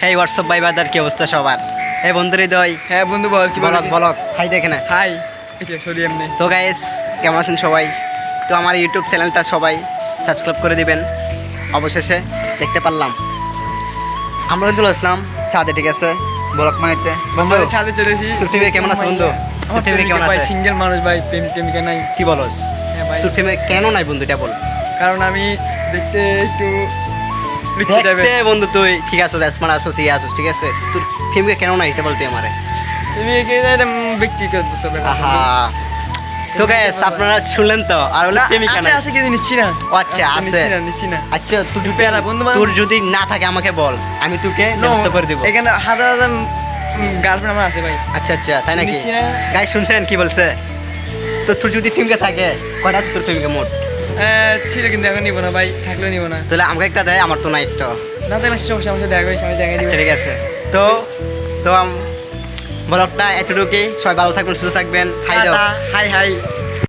হেই WhatsApp ভাই বাদার কি অবস্থা সবার? এই বন্ধু হৃদয়, হ্যাঁ বন্ধু বল কি বলক বলক হাই দেখে না। হাই সরি এমনি তো গাইস কেমন আছেন সবাই? তো আমার ইউটিউব চ্যানেলটা সবাই সাবস্ক্রাইব করে দিবেন। অবশেষে দেখতে পারলাম আমরা কিন্তু আসলাম ছাদে, ঠিক আছে, ব্লগ বানাইতে। বন্ধু আমাদের ছাদে চলেছি। তোর ফেভারিট কেমন আছে বন্ধু? আমার তোর ফেভারিট কেমন ভাই আছে? সিঙ্গেল মানুষ ভাই, প্রেমিকা নাই। কি বলস? হ্যাঁ ভাই, তোর ফেভারিট কেন নাই বন্ধু এটা বল। কারণ আমি দেখতে একটু লুচ্চা দেখতে টাইপের। বন্ধু তুই ঠিক আছে, স্মার্ট আসোস, ইয়ে আসোস, ঠিক আছে, তোর ফেভারিট কেন নাই এটা বলতে আমারে। প্রেমিকা ব্যক্তিগত ব্যাপার। আহা, তো গাইস আপনারা শুনলেন তো, আর হলো প্রেমিকা আছে নাই। আছে কিছু নিচ্ছি না। ও আচ্ছা আছে। নিচ্ছি না। আচ্ছা তুই প্যারা বন্ধু বান্ধব- তোর যদি না থাকে আমাকে বল, আমি তোকে ব্যবস্থা করে দিব। এখানে হাজার হাজার গার্লফ্রেন্ড আমার আছে ভাই। আচ্ছা আচ্ছা তাই নাকি? নিচ্ছি না। গাইস শুনছেন কি বলছে? তো তোর যদি ফিল্মকে থাকে, কয়টা আছে তোর ফিল্মকে মোট? ছিল কিন্তু এখন নিব না ভাই, থাকলেও নিব না। তাহলে আমাকে একটা দেয়, আমার তো নাই একটা। না তাহলে সমস্যা আমার সাথে দেখা করিস, আমি দেখা দিব। আচ্ছা ঠিক আছে। তো তো ব্লগটা এতটুকুই। সবাই ভালো থাকবেন, সুস্থ থাকবেন। হাই দাও। High high.